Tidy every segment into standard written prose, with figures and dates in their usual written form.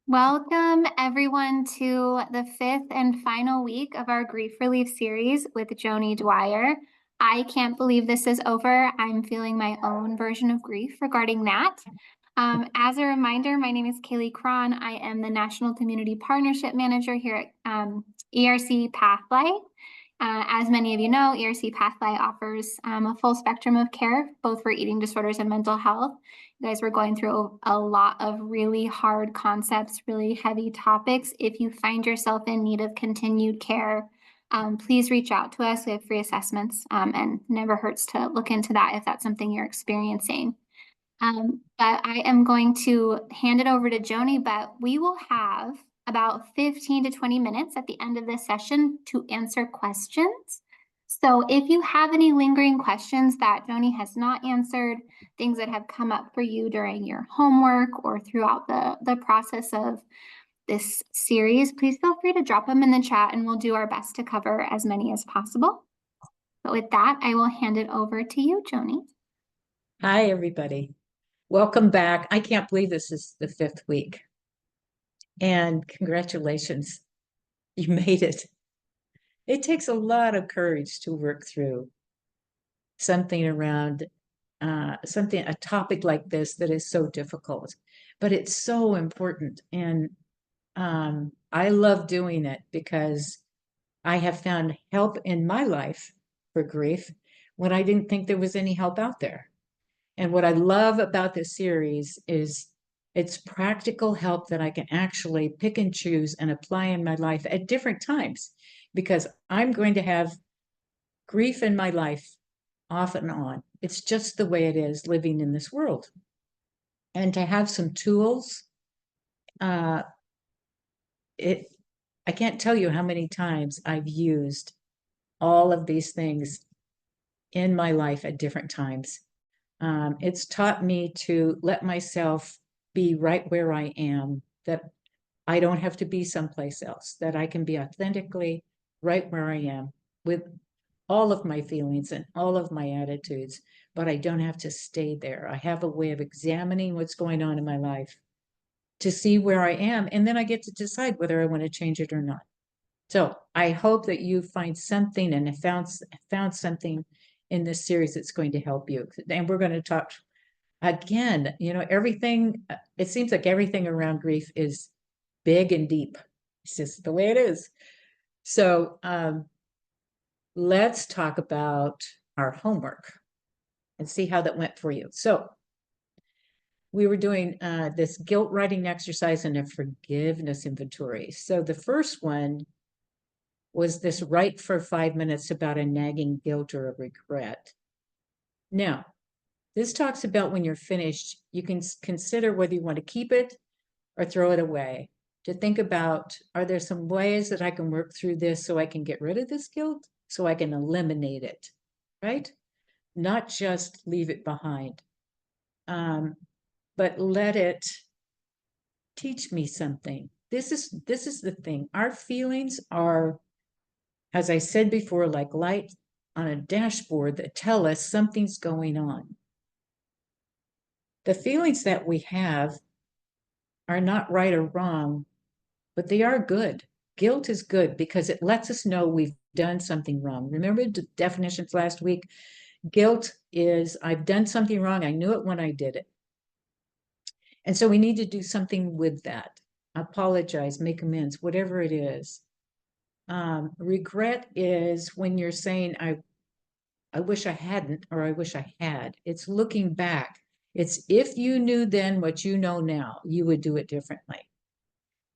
Welcome, everyone, to the fifth and final week of our grief relief series with Joni Dwyer. I can't believe this is over. I'm feeling my own version of grief regarding that. As a reminder, my name is Kaylee Cron. I am the National Community Partnership Manager here at ERC Pathlight. As many of you know, ERC Pathlight offers a full spectrum of care, both for eating disorders and mental health. You guys were going through a lot of really hard concepts, really heavy topics. If you find yourself in need of continued care, please reach out to us. We have free assessments, and never hurts to look into that if that's something you're experiencing. But I am going to hand it over to Joni, but we will have about 15 to 20 minutes at the end of this session to answer questions. So if you have any lingering questions that Joni has not answered, things that have come up for you during your homework or throughout the process of this series, please feel free to drop them in the chat and we'll do our best to cover as many as possible. But with that, I will hand it over to you, Joni. Hi, everybody. Welcome back. I can't believe this is the fifth week. And congratulations, you made it. It takes a lot of courage to work through something around a topic like this that is so difficult, but it's so important. And I love doing it because I have found help in my life for grief when I didn't think there was any help out there. And what I love about this series is it's practical help that I can actually pick and choose and apply in my life at different times, because I'm going to have grief in my life off and on. It's just the way it is living in this world. And to have some tools, I can't tell you how many times I've used all of these things in my life at different times. It's taught me to let myself be right where I am, that I don't have to be someplace else, that I can be authentically right where I am with all of my feelings and all of my attitudes, but I don't have to stay there. I have a way of examining what's going on in my life to see where I am, and then I get to decide whether I want to change it or not. So I hope that you find something and have found something in this series that's going to help you. And we're going to talk again, everything, it seems like everything around grief is big and deep. It's just the way it is. So let's talk about our homework and see how that went for you. So we were doing this guilt writing exercise and a forgiveness inventory. So the first one was this write for 5 minutes about a nagging guilt or a regret. Now, this talks about when you're finished, you can consider whether you want to keep it or throw it away. To think about, are there some ways that I can work through this so I can get rid of this guilt, so I can eliminate it, right? Not just leave it behind, but let it teach me something. This is the thing. Our feelings are, as I said before, like light on a dashboard that tell us something's going on. The feelings that we have are not right or wrong, but they are good. Guilt is good because it lets us know we've done something wrong. Remember the definitions last week? Guilt is, I've done something wrong. I knew it when I did it. And so we need to do something with that. Apologize, make amends, whatever it is. Regret is when you're saying, I wish I hadn't, or I wish I had. It's looking back. It's if you knew then what you know now, you would do it differently.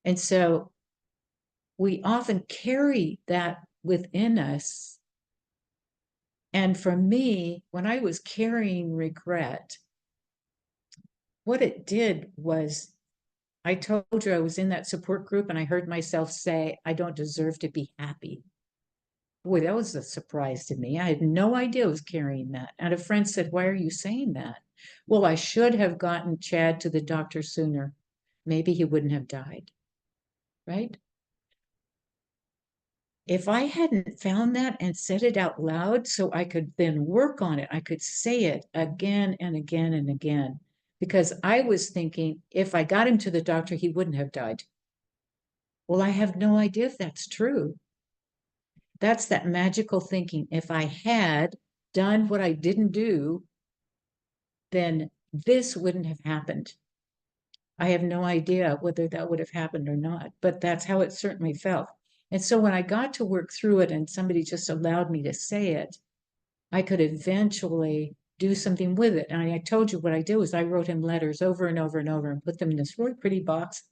And so we often carry that within us. And for me, when I was carrying regret, what it did was, I told you I was in that support group and I heard myself say, I don't deserve to be happy. Boy, that was a surprise to me. I had no idea I was carrying that. And a friend said, why are you saying that? Well, I should have gotten Chad to the doctor sooner. Maybe he wouldn't have died, right? If I hadn't found that and said it out loud so I could then work on it, I could say it again and again and again, because I was thinking if I got him to the doctor, he wouldn't have died. Well, I have no idea if that's true. That's that magical thinking. If I had done what I didn't do, then this wouldn't have happened. I have no idea whether that would have happened or not, but that's how it certainly felt. And so when I got to work through it and somebody just allowed me to say it, I could eventually do something with it. And I told you what I did was I wrote him letters over and over and over and put them in this really pretty box.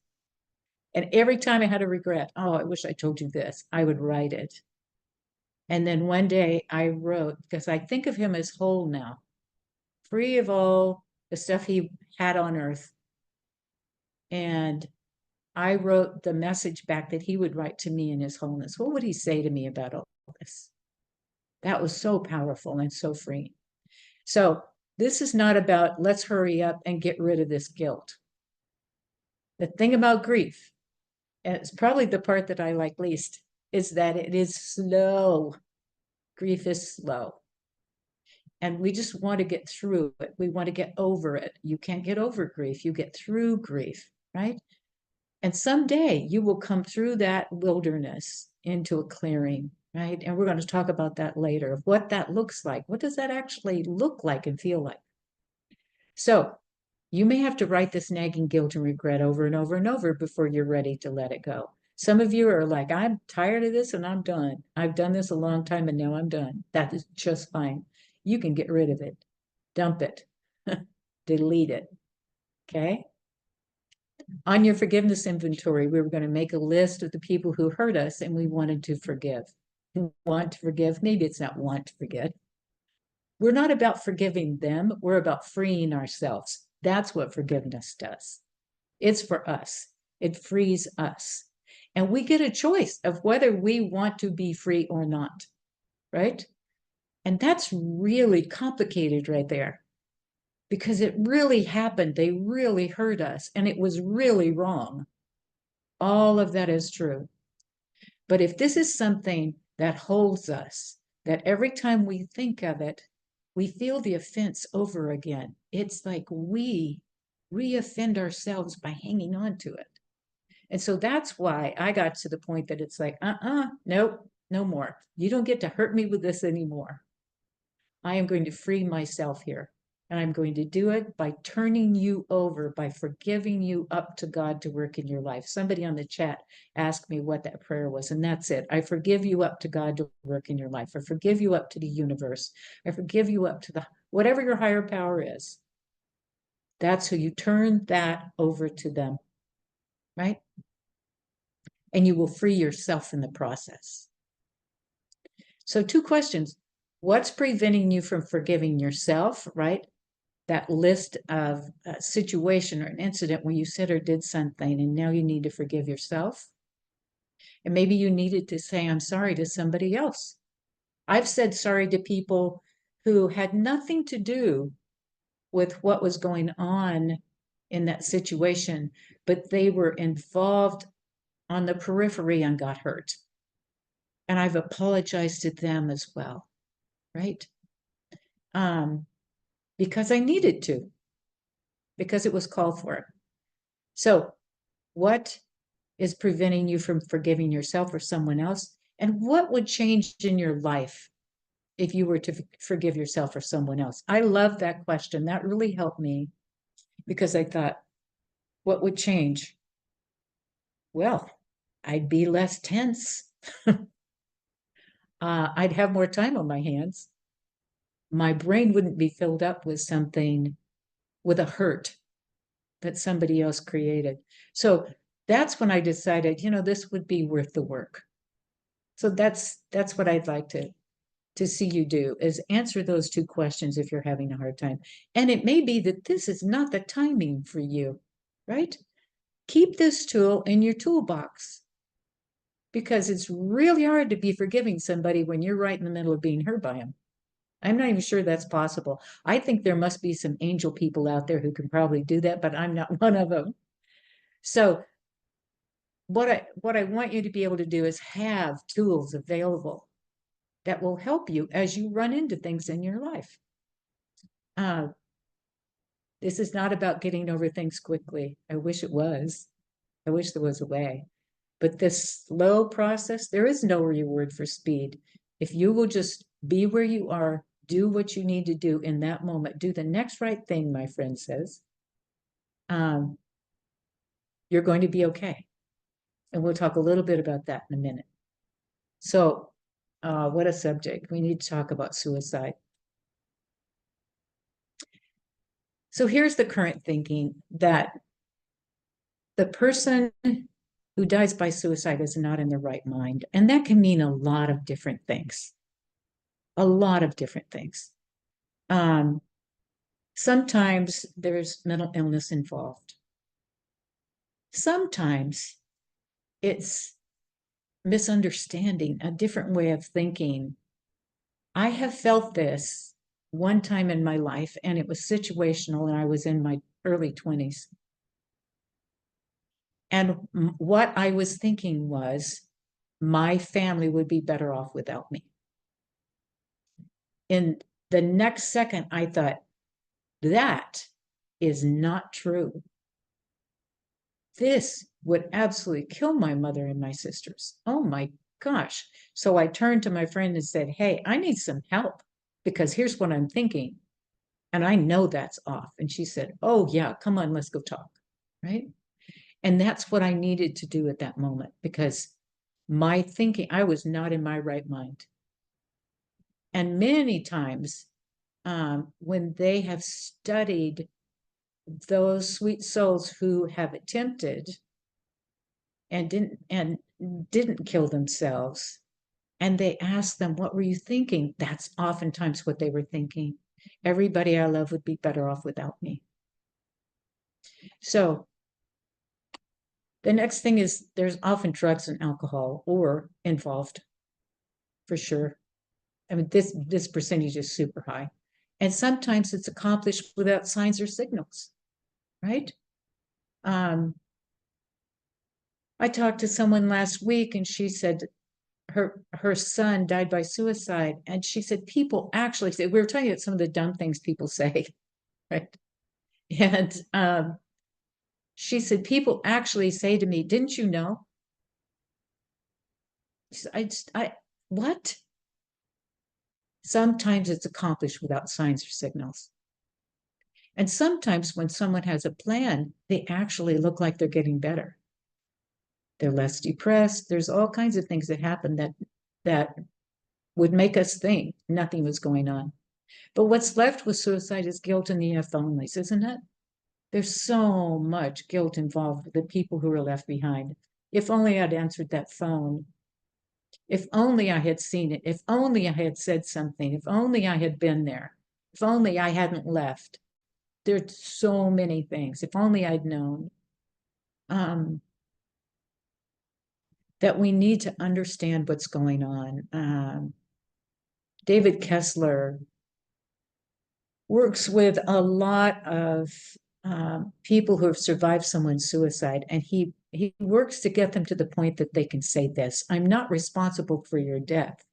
And every time I had a regret, oh, I wish I told you this, I would write it. And then one day I wrote, because I think of him as whole now, free of all the stuff he had on earth. And I wrote the message back that he would write to me in his wholeness. What would he say to me about all this? That was so powerful and so freeing. So this is not about let's hurry up and get rid of this guilt. The thing about grief, and it's probably the part that I like least, is that it is slow. Grief is slow. And we just want to get through it. We want to get over it. You can't get over grief. You get through grief, right? And someday you will come through that wilderness into a clearing, right? And we're going to talk about that later, of what that looks like. What does that actually look like and feel like? So you may have to write this nagging guilt and regret over and over and over before you're ready to let it go. Some of you are like, I'm tired of this and I'm done. I've done this a long time and now I'm done. That is just fine. You can get rid of it, dump it, delete it, okay? On your forgiveness inventory, we were going to make a list of the people who hurt us and we wanted to forgive. Want to forgive, maybe it's not want to forget. We're not about forgiving them, we're about freeing ourselves. That's what forgiveness does. It's for us. It frees us. And we get a choice of whether we want to be free or not, right? And that's really complicated right there, because it really happened. They really hurt us, and it was really wrong. All of that is true. But if this is something that holds us, that every time we think of it, we feel the offense over again, it's like we re-offend ourselves by hanging on to it. And so that's why I got to the point that it's like, nope, no more. You don't get to hurt me with this anymore. I am going to free myself here. And I'm going to do it by turning you over, by forgiving you up to God to work in your life. Somebody on the chat asked me what that prayer was, and that's it. I forgive you up to God to work in your life. I forgive you up to the universe. I forgive you up to the whatever your higher power is. That's who you turn that over to them, right? And you will free yourself in the process. So 2 questions. What's preventing you from forgiving yourself, right? That list of a situation or an incident where you said or did something and now you need to forgive yourself. And maybe you needed to say, I'm sorry to somebody else. I've said sorry to people who had nothing to do with what was going on in that situation, but they were involved on the periphery and got hurt. And I've apologized to them as well, right? Because I needed to, because it was called for. So what is preventing you from forgiving yourself or someone else? And what would change in your life if you were to forgive yourself or someone else? I love that question. That really helped me, because I thought, what would change? Well, I'd be less tense. I'd have more time on my hands. My brain wouldn't be filled up with something, with a hurt that somebody else created. So that's when I decided, this would be worth the work. So that's what I'd like to see you do, is answer those 2 questions if you're having a hard time. And it may be that this is not the timing for you, right? Keep this tool in your toolbox, because it's really hard to be forgiving somebody when you're right in the middle of being hurt by them. I'm not even sure that's possible. I think there must be some angel people out there who can probably do that, but I'm not one of them. So what I want you to be able to do is have tools available that will help you as you run into things in your life. This is not about getting over things quickly. I wish it was. I wish there was a way. But this slow process, there is no reward for speed. If you will just be where you are, do what you need to do in that moment, do the next right thing, my friend says, you're going to be okay. And we'll talk a little bit about that in a minute. So, what a subject. We need to talk about suicide. So here's the current thinking that the person who dies by suicide is not in the right mind. And that can mean a lot of different things. A lot of different things. Sometimes there's mental illness involved. Sometimes it's misunderstanding, a different way of thinking. I have felt this one time in my life, and it was situational, and I was in my early 20s. And what I was thinking was, my family would be better off without me. In the next second, I thought, that is not true. This would absolutely kill my mother and my sisters. Oh my gosh. So I turned to my friend and said, hey, I need some help because here's what I'm thinking. And I know that's off. And she said, oh yeah, come on, let's go talk. Right. And that's what I needed to do at that moment because my thinking, I was not in my right mind. And many times when they have studied those sweet souls who have attempted and didn't kill themselves, and they ask them, what were you thinking? That's oftentimes what they were thinking. Everybody I love would be better off without me. So the next thing is there's often drugs and alcohol or involved, for sure. I mean, this percentage is super high. And sometimes it's accomplished without signs or signals, right? I talked to someone last week and she said her son died by suicide. And she said, people actually say, we were talking about some of the dumb things people say, right? And she said, people actually say to me, didn't you know? What? Sometimes it's accomplished without signs or signals. And sometimes when someone has a plan, they actually look like they're getting better. They're less depressed. There's all kinds of things that happen that would make us think nothing was going on. But what's left with suicide is guilt and the if onlys, isn't it? There's so much guilt involved with the people who are left behind. If only I'd answered that phone. If only I had seen it. If only I had said something. If only I had been there. If only I hadn't left. There's so many things. If only I'd known. That we need to understand what's going on. David Kessler works with a lot of people who have survived someone's suicide, and he works to get them to the point that they can say this: I'm not responsible for your death,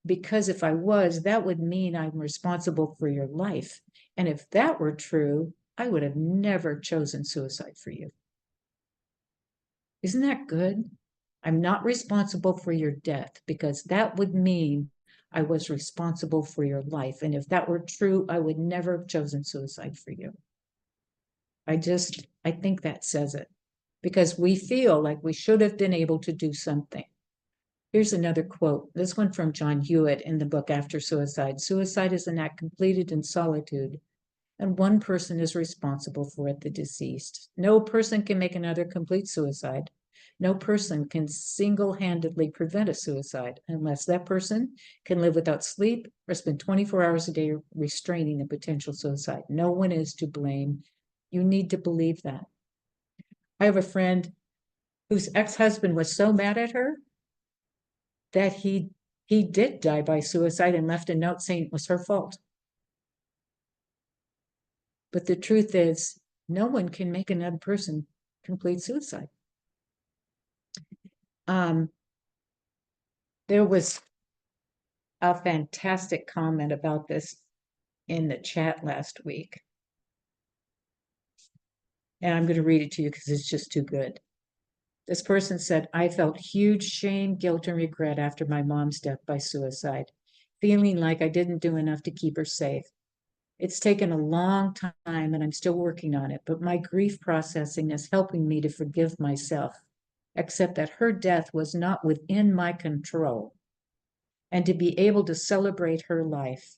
because if I was, that would mean I'm responsible for your life. And if that were true, I would have never chosen suicide for you. Isn't that good? I'm not responsible for your death, because that would mean I was responsible for your life. And if that were true, I would never have chosen suicide for you. I think that says it, because we feel like we should have been able to do something. Here's another quote, this one from John Hewitt in the book After Suicide. Suicide is an act completed in solitude, and one person is responsible for it, the deceased. No person can make another complete suicide. No person can single-handedly prevent a suicide unless that person can live without sleep or spend 24 hours a day restraining a potential suicide. No one is to blame. You need to believe that. I have a friend whose ex-husband was so mad at her that he did die by suicide and left a note saying it was her fault. But the truth is, no one can make another person complete suicide. There was a fantastic comment about this in the chat last week. And I'm going to read it to you because it's just too good. This person said, I felt huge shame, guilt, and regret after my mom's death by suicide, feeling like I didn't do enough to keep her safe. It's taken a long time and I'm still working on it, but my grief processing is helping me to forgive myself, accept that her death was not within my control, and to be able to celebrate her life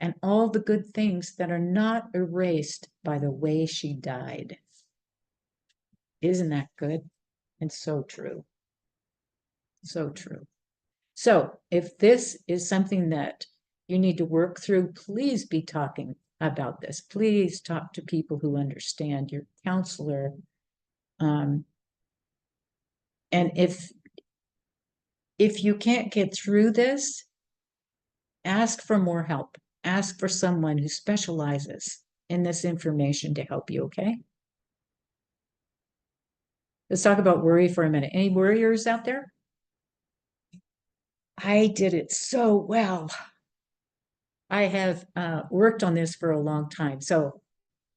and all the good things that are not erased by the way she died. Isn't that good? And so true. So true. So if this is something that you need to work through, please be talking about this. Please talk to people who understand, your counselor. And if you can't get through this, ask for more help. Ask for someone who specializes in this information to help you, okay? Let's talk about worry for a minute. Any worriers out there? I did it so well. I have worked on this for a long time, so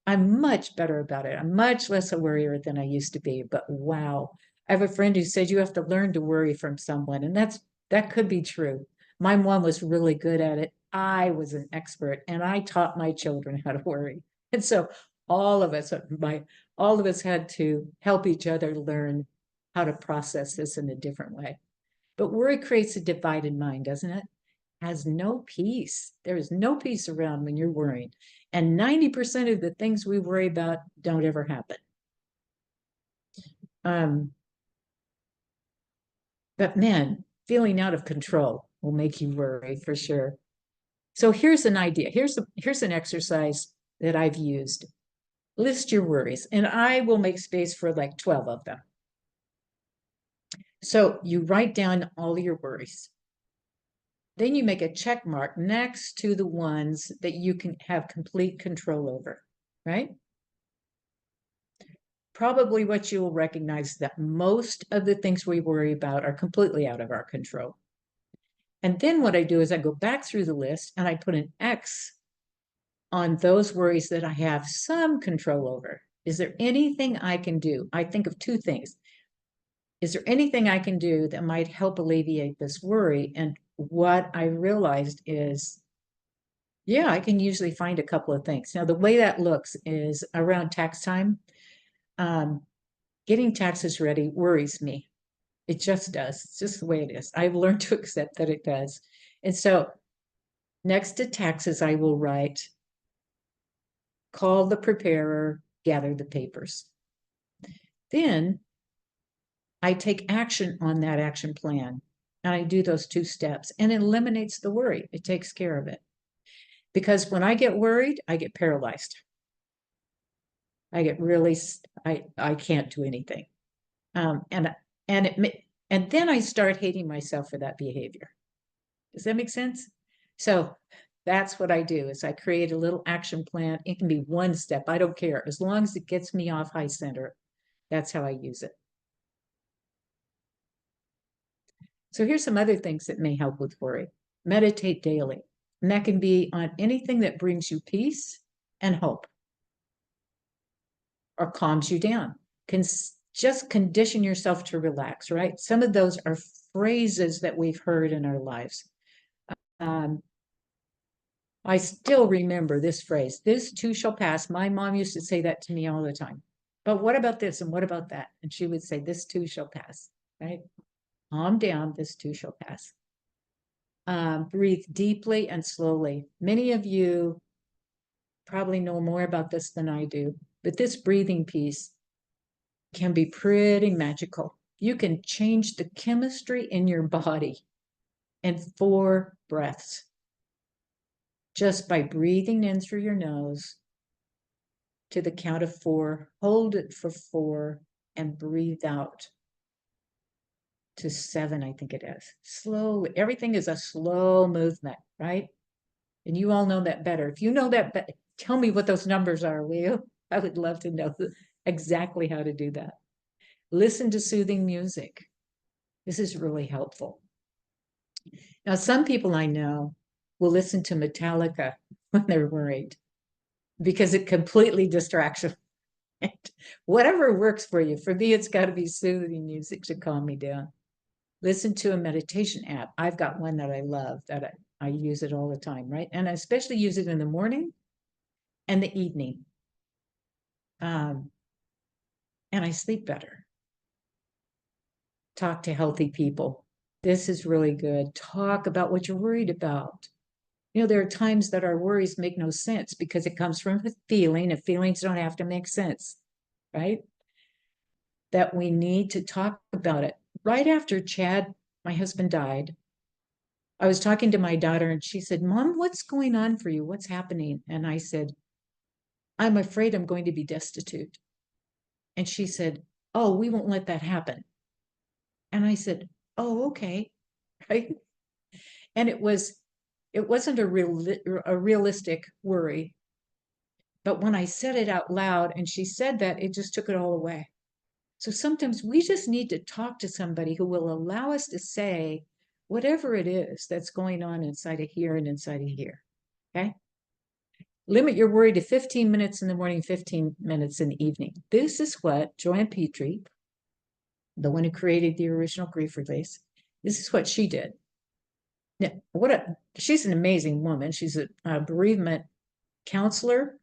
I'm much better about it. I'm much less a worrier than I used to be, but wow. I have a friend who said you have to learn to worry from someone, and that could be true. My mom was really good at it. I was an expert, and I taught my children how to worry. And so all of us had to help each other learn how to process this in a different way. But worry creates a divided mind, doesn't it? Has no peace. There is no peace around when you're worried. And 90% of the things we worry about don't ever happen. But man, feeling out of control will make you worry for sure. So here's an idea. Here's an exercise that I've used. List your worries, and I will make space for like 12 of them. So you write down all your worries. Then you make a check mark next to the ones that you can have complete control over, right? Probably what you will recognize that most of the things we worry about are completely out of our control. And then what I do is I go back through the list and I put an X on those worries that I have some control over. Is there anything I can do? I think of two things. Is there anything I can do that might help alleviate this worry? And what I realized is, yeah, I can usually find a couple of things. Now, the way that looks is around tax time. Getting taxes ready worries me. It just does. It's just the way it is. I've learned to accept that it does. And so next to taxes, I will write, call the preparer, gather the papers. Then I take action on that action plan. And I do those two steps, and it eliminates the worry. It takes care of it. Because when I get worried, I get paralyzed. I get really, I can't do anything. And then I start hating myself for that behavior. Does that make sense? So that's what I do is I create a little action plan. It can be one step. I don't care. As long as it gets me off high center, that's how I use it. So here's some other things that may help with worry. Meditate daily. And that can be on anything that brings you peace and hope or calms you down. Just condition yourself to relax, right? Some of those are phrases that we've heard in our lives. I still remember this phrase, this too shall pass. My mom used to say that to me all the time. But what about this and what about that? And she would say, this too shall pass, right? Calm down, this too shall pass. Breathe deeply and slowly. Many of you probably know more about this than I do, but this breathing piece can be pretty magical. You can change the chemistry in your body in 4 breaths just by breathing in through your nose to the count of 4, hold it for 4, and breathe out to 7, I think it is. Slowly. Everything is a slow movement, right? And you all know that better. If you know that, tell me what those numbers are, will you? I would love to know exactly how to do that. Listen to soothing music. This is really helpful. Now, some people I know will listen to Metallica when they're worried because it completely distracts them. Whatever works for you. For me, it's got to be soothing music to calm me down. Listen to a meditation app. I've got one that I love that I use it all the time, right? And I especially use it in the morning and the evening. And I sleep better. Talk to healthy people. This is really good. Talk about what you're worried about. You know, there are times that our worries make no sense because it comes from a feeling, and feelings don't have to make sense, right? That we need to talk about it. Right after Chad, my husband, died, I was talking to my daughter and she said, Mom, what's going on for you? What's happening? And I said, I'm afraid I'm going to be destitute. And she said, oh, we won't let that happen. And I said, oh, okay. Right. And it wasn't a realistic worry. But when I said it out loud and she said that, it just took it all away. So sometimes we just need to talk to somebody who will allow us to say whatever it is that's going on inside of here and inside of here. Okay. Limit your worry to 15 minutes in the morning, 15 minutes in the evening. This is what Joanne Petrie, the one who created the original grief release, this is what she did. Now, she's an amazing woman. She's a bereavement counselor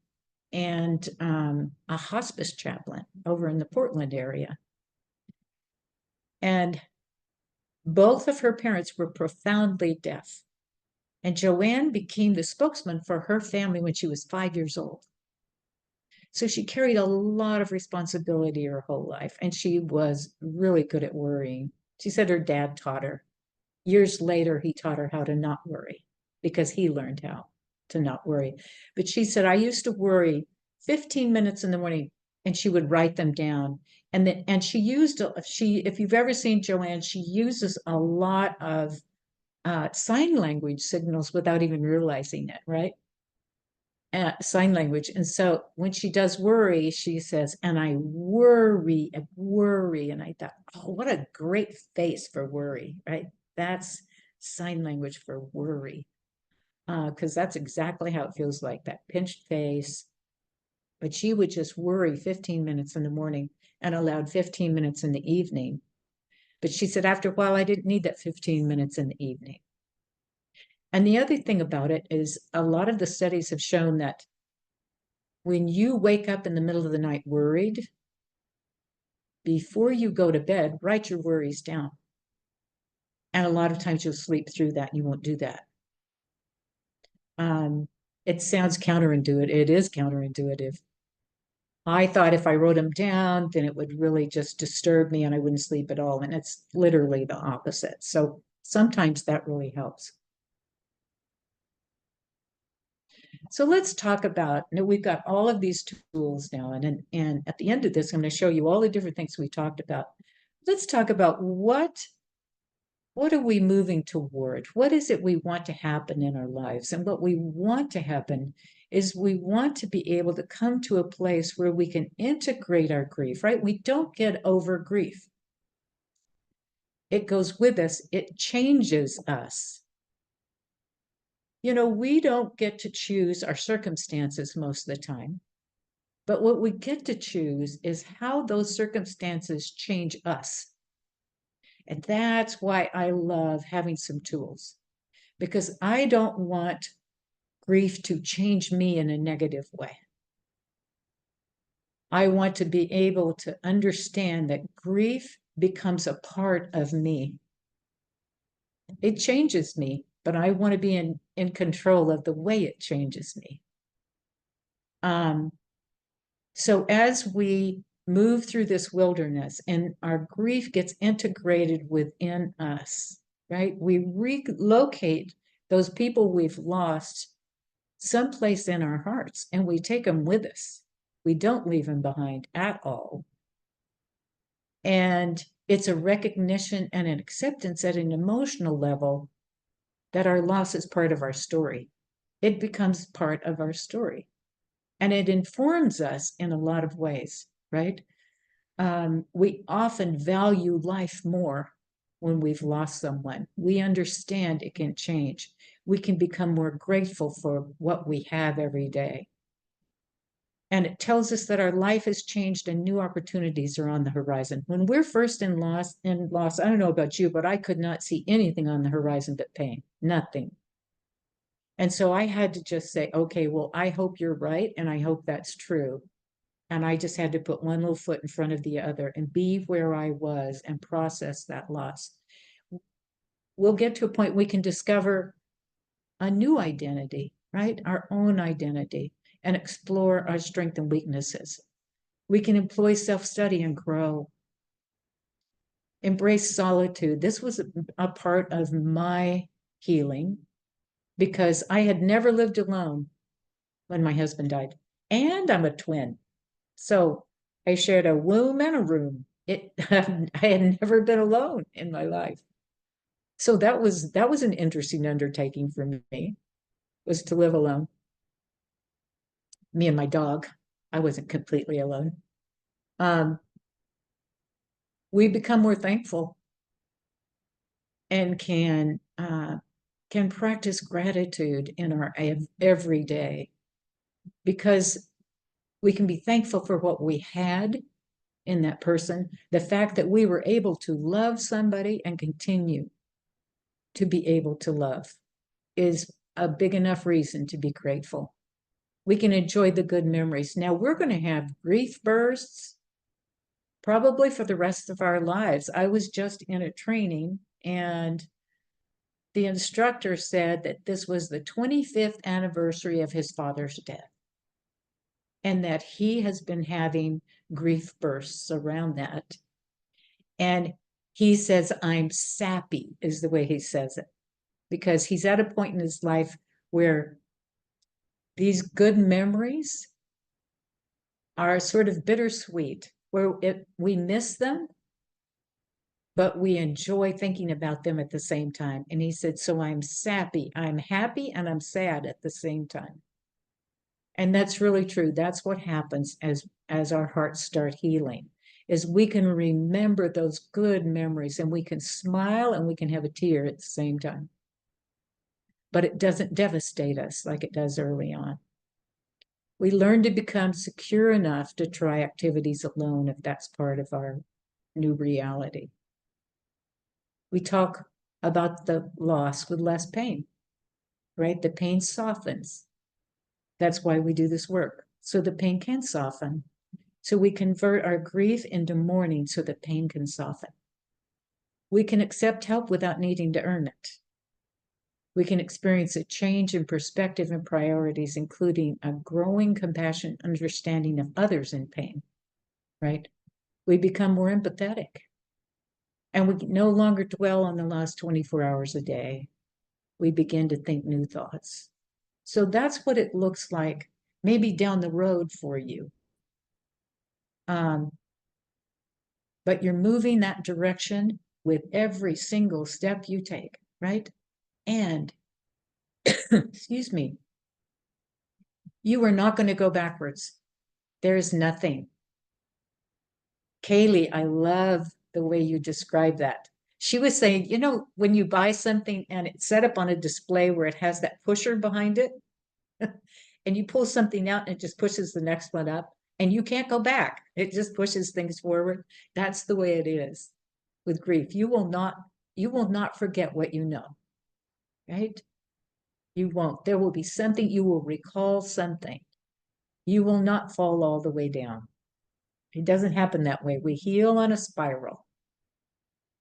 and a hospice chaplain over in the Portland area. And both of her parents were profoundly deaf. And Joanne became the spokesman for her family when she was 5 years old. So she carried a lot of responsibility her whole life, and she was really good at worrying. She said her dad taught her. Years later, he taught her how to not worry because he learned how to not worry. But she said, I used to worry 15 minutes in the morning, and she would write them down. And she used, if you've ever seen Joanne, she uses a lot of sign language signals without even realizing it, right? Sign language. And so when she does worry, she says, and I worry. And I thought, oh, what a great face for worry, right? That's sign language for worry. Because that's exactly how it feels like, that pinched face. But she would just worry 15 minutes in the morning and allowed 15 minutes in the evening. But she said, after a while, I didn't need that 15 minutes in the evening. And the other thing about it is a lot of the studies have shown that when you wake up in the middle of the night worried, before you go to bed, write your worries down. And a lot of times you'll sleep through that. You won't do that. It sounds counterintuitive. It is counterintuitive. I thought if I wrote them down, then it would really just disturb me and I wouldn't sleep at all. And it's literally the opposite. So sometimes that really helps. So let's talk about, we've got all of these tools now, and at the end of this, I'm going to show you all the different things we talked about. Let's talk about what are we moving toward? What is it we want to happen in our lives? And what we want to happen is we want to be able to come to a place where we can integrate our grief, right? We don't get over grief. It goes with us. It changes us. You know, we don't get to choose our circumstances most of the time, but what we get to choose is how those circumstances change us. And that's why I love having some tools, because I don't want grief to change me in a negative way. I want to be able to understand that grief becomes a part of me. It changes me, but I want to be in control of the way it changes me. So as we move through this wilderness and our grief gets integrated within us, right? We relocate those people we've lost someplace in our hearts and we take them with us. We don't leave them behind at all. And it's a recognition and an acceptance at an emotional level that our loss is part of our story. It becomes part of our story. And it informs us in a lot of ways, right? We often value life more when we've lost someone. We understand it can change. We can become more grateful for what we have every day. And it tells us that our life has changed and new opportunities are on the horizon. When we're first in loss, I don't know about you, but I could not see anything on the horizon but pain, nothing. And so I had to just say, okay, well, I hope you're right. And I hope that's true. And I just had to put one little foot in front of the other and be where I was and process that loss. We'll get to a point we can discover a new identity, right? Our own identity, and explore our strengths and weaknesses. We can employ self-study and grow. Embrace solitude. This was a part of my healing because I had never lived alone when my husband died. And I'm a twin. So I shared a womb and a room. I had never been alone in my life. So that was an interesting undertaking for me, was to live alone. Me and my dog. I wasn't completely alone. We become more thankful and can practice gratitude in our everyday, because we can be thankful for what we had in that person. The fact that we were able to love somebody and continue to be able to love is a big enough reason to be grateful. We can enjoy the good memories. Now we're going to have grief bursts probably for the rest of our lives. I was just in a training and the instructor said that this was the 25th anniversary of his father's death, and that he has been having grief bursts around that. And he says, I'm sappy, is the way he says it, because he's at a point in his life where these good memories are sort of bittersweet, where we miss them, but we enjoy thinking about them at the same time. And he said, so I'm sappy, I'm happy, and I'm sad at the same time. And that's really true. That's what happens as our hearts start healing, is we can remember those good memories and we can smile and we can have a tear at the same time. But it doesn't devastate us like it does early on. We learn to become secure enough to try activities alone if that's part of our new reality. We talk about the loss with less pain, right? The pain softens. That's why we do this work, so the pain can soften. So we convert our grief into mourning so that pain can soften. We can accept help without needing to earn it. We can experience a change in perspective and priorities, including a growing compassion, understanding of others in pain, right? We become more empathetic. And we no longer dwell on the last 24 hours a day. We begin to think new thoughts. So that's what it looks like, maybe down the road for you. But you're moving that direction with every single step you take, right? And, excuse me, you are not going to go backwards. There's nothing. Kaylee, I love the way you describe that. She was saying, you know, when you buy something and it's set up on a display where it has that pusher behind it, and you pull something out and it just pushes the next one up, and you can't go back. It just pushes things forward. That's the way it is with grief. You will not forget what you know, right? You won't. There will be something, you will recall something. You will not fall all the way down. It doesn't happen that way. We heal on a spiral.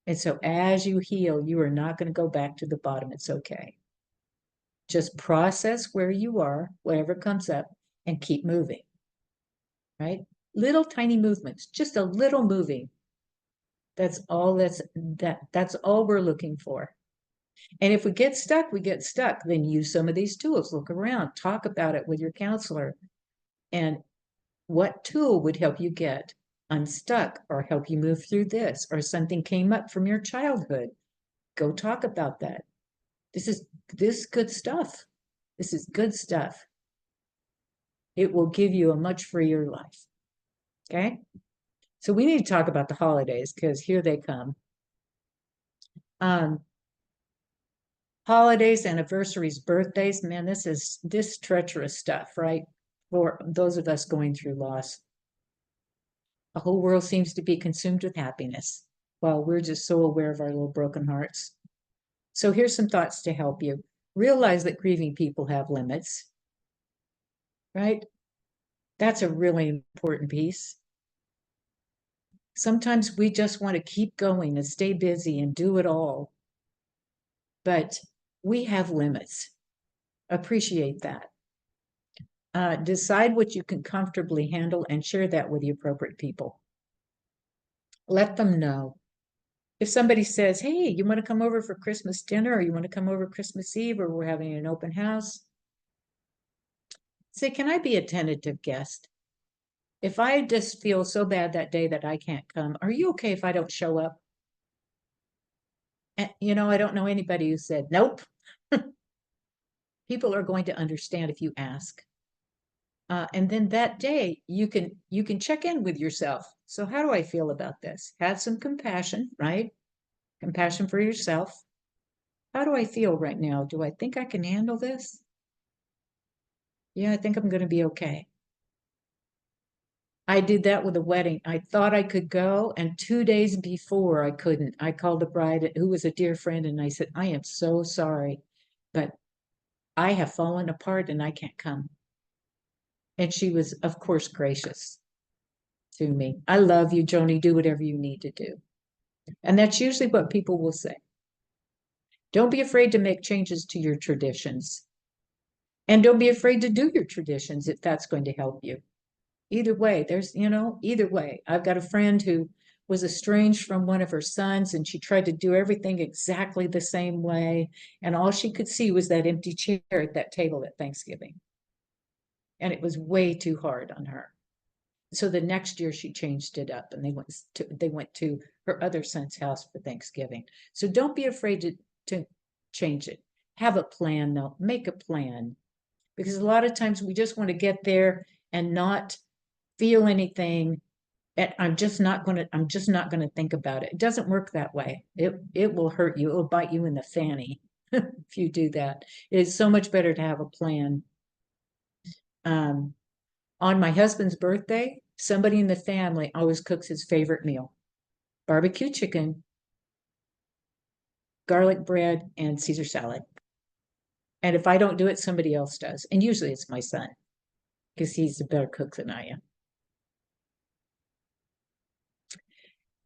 And so as you heal, you are not going to go back to the bottom. It's okay. Just process where you are, whatever comes up, and keep moving, right? Little tiny movements, just a little moving. That's all that's all we're looking for. And if we get stuck, we get stuck. Then use some of these tools. Look around, talk about it with your counselor. And what tool would help you get unstuck or help you move through this, or something came up from your childhood? Go talk about that. This is good stuff. This is good stuff. It will give you a much freer life. Okay? So we need to talk about the holidays, because here they come. Holidays, anniversaries, birthdays, man, this treacherous stuff, right? for those of us going through loss. The whole world seems to be consumed with happiness, while we're just so aware of our little broken hearts. So here's some thoughts to help you. Realize that grieving people have limits, right? That's a really important piece. Sometimes we just want to keep going and stay busy and do it all. But we have limits. Appreciate that. Decide what you can comfortably handle and share that with the appropriate people. Let them know. If somebody says, hey, you want to come over for Christmas dinner, or you want to come over Christmas Eve, or we're having an open house, say, can I be a tentative guest? If I just feel so bad that day that I can't come, are you okay if I don't show up? And, I don't know anybody who said, nope. People are going to understand if you ask. And then that day you can check in with yourself. So how do I feel about this? Have some compassion, right? Compassion for yourself. How do I feel right now? Do I think I can handle this? Yeah, I think I'm going to be okay. I did that with a wedding. I thought I could go, and 2 days before I couldn't. I called the bride, who was a dear friend, and I said, I am so sorry, but I have fallen apart and I can't come. And she was, of course, gracious to me. I love you, Joni. Do whatever you need to do. And that's usually what people will say. Don't be afraid to make changes to your traditions. And don't be afraid to do your traditions if that's going to help you. Either way, either way. I've got a friend who was estranged from one of her sons, and she tried to do everything exactly the same way. And all she could see was that empty chair at that table at Thanksgiving. And it was way too hard on her. So the next year she changed it up, and they went to her other son's house for Thanksgiving. So don't be afraid to change it. Have a plan, though. Make a plan. Because a lot of times we just want to get there and not feel anything. And I'm just not going to think about it. It doesn't work that way. It will hurt you. It will bite you in the fanny if you do that. It is so much better to have a plan. On my husband's birthday, somebody in the family always cooks his favorite meal: barbecue chicken, garlic bread, and Caesar salad. And if I don't do it, somebody else does. And usually it's my son, because he's a better cook than I am.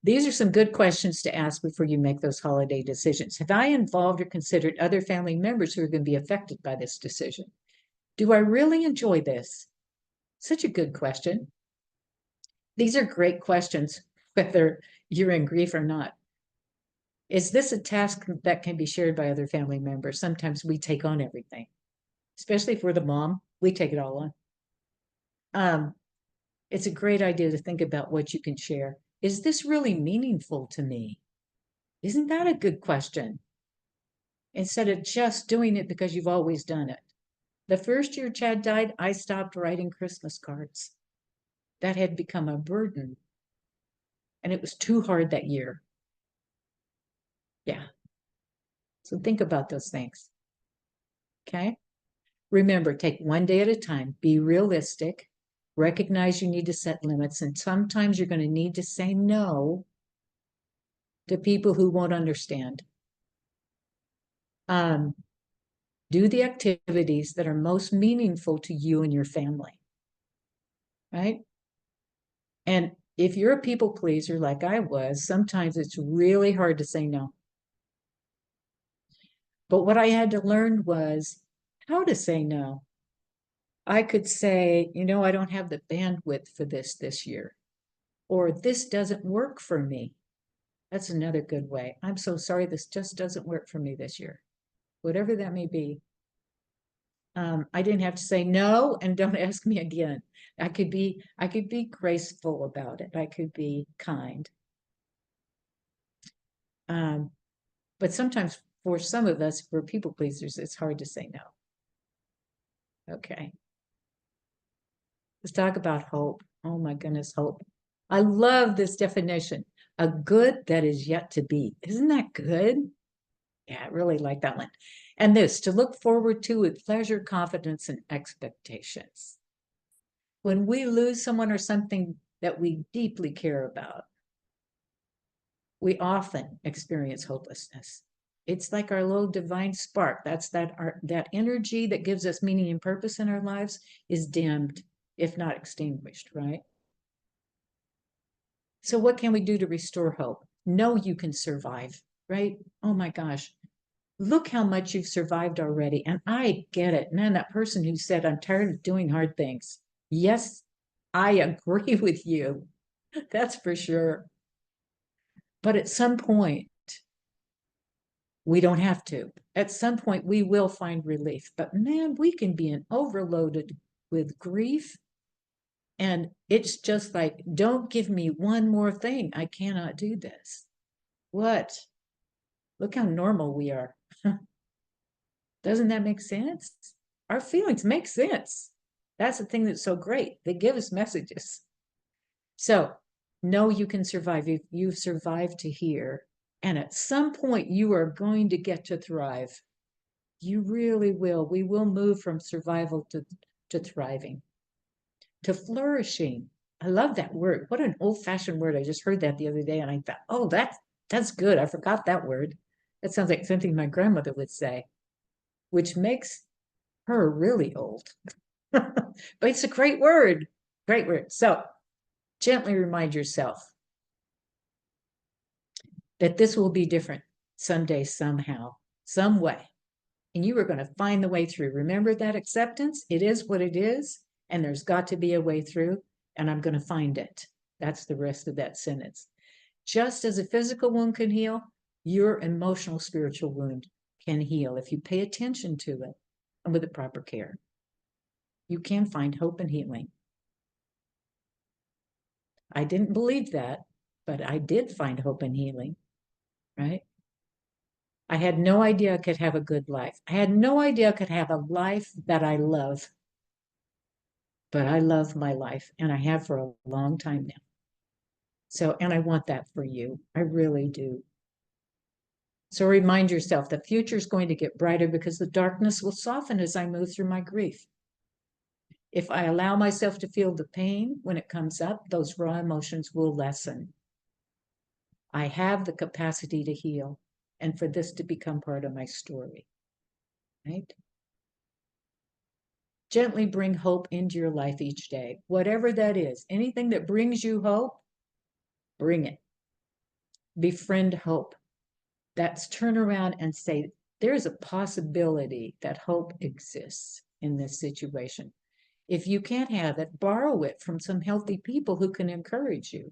These are some good questions to ask before you make those holiday decisions. Have I involved or considered other family members who are going to be affected by this decision? Do I really enjoy this? Such a good question. These are great questions, whether you're in grief or not. Is this a task that can be shared by other family members? Sometimes we take on everything, especially if we're the mom. We take it all on. It's a great idea to think about what you can share. Is this really meaningful to me? Isn't that a good question? Instead of just doing it because you've always done it. The first year Chad died, I stopped writing Christmas cards. That had become a burden. And it was too hard that year. Yeah. So think about those things. Okay? Remember, take one day at a time. Be realistic. Recognize you need to set limits. And sometimes you're going to need to say no to people who won't understand. Do the activities that are most meaningful to you and your family. Right? And if you're a people pleaser like I was, sometimes it's really hard to say no. But what I had to learn was how to say no. I could say, I don't have the bandwidth for this year, or this doesn't work for me. That's another good way. I'm so sorry, this just doesn't work for me this year. Whatever that may be. I didn't have to say no and don't ask me again. I could be graceful about it. I could be kind. But sometimes for some of us, for people pleasers, it's hard to say no. Okay. Let's talk about hope. Oh my goodness, hope. I love this definition. A good that is yet to be. Isn't that good? Yeah, I really like that one. And this, to look forward to with pleasure, confidence, and expectations. When we lose someone or something that we deeply care about, we often experience hopelessness. It's like our little divine spark. That's that energy that gives us meaning and purpose in our lives is dimmed, if not extinguished, right? So what can we do to restore hope? Know you can survive, right? Oh my gosh. Look how much you've survived already. And I get it. Man, that person who said, I'm tired of doing hard things. Yes, I agree with you. That's for sure. But at some point, we don't have to. At some point, we will find relief. But man, we can be overloaded with grief. And it's just like, don't give me one more thing. I cannot do this. What? Look how normal we are. Doesn't that make sense? Our feelings make sense. That's the thing that's so great. They give us messages. So, know you can survive. You've survived to here. And at some point, you are going to get to thrive. You really will. We will move from survival to thriving, to flourishing. I love that word. What an old-fashioned word. I just heard that the other day and I thought, oh, that's good. I forgot that word. That sounds like something my grandmother would say, which makes her really old. But it's a great word. Great word. So gently remind yourself that this will be different someday, somehow, some way. And you are going to find the way through. Remember that acceptance? It is what it is. And there's got to be a way through. And I'm going to find it. That's the rest of that sentence. Just as a physical wound can heal, your emotional, spiritual wound can heal if you pay attention to it and with the proper care. You can find hope and healing. I didn't believe that, but I did find hope and healing, right? I had no idea I could have a good life. I had no idea I could have a life that I love. But I love my life, and I have for a long time now. So, and I want that for you. I really do. So remind yourself the future is going to get brighter because the darkness will soften as I move through my grief. If I allow myself to feel the pain when it comes up, those raw emotions will lessen. I have the capacity to heal and for this to become part of my story, right? Gently bring hope into your life each day, whatever that is. Anything that brings you hope, bring it. Befriend hope. That's turn around and say, there's a possibility that hope exists in this situation. If you can't have it, borrow it from some healthy people who can encourage you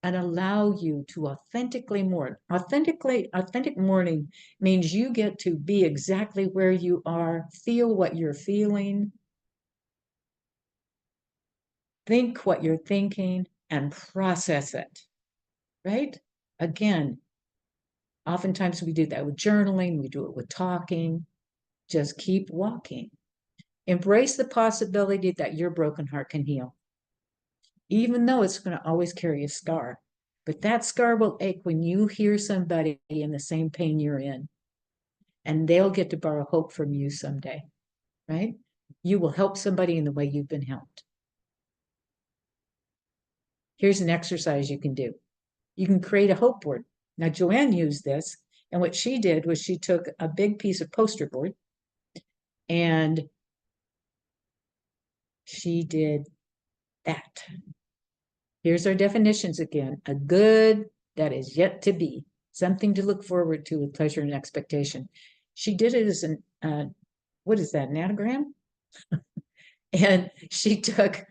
and allow you to authentically mourn. Authentic mourning means you get to be exactly where you are, feel what you're feeling, think what you're thinking, and process it, right? Again, oftentimes we do that with journaling, we do it with talking. Just keep walking. Embrace the possibility that your broken heart can heal, even though it's going to always carry a scar. But that scar will ache when you hear somebody in the same pain you're in, and they'll get to borrow hope from you someday, right? You will help somebody in the way you've been helped. Here's an exercise you can do. You can create a hope board. Now, Joanne used this, and what she did was she took a big piece of poster board and she did that. Here's our definitions again. A good that is yet to be, something to look forward to with pleasure and expectation. She did it as an, what is that, an anagram? And she took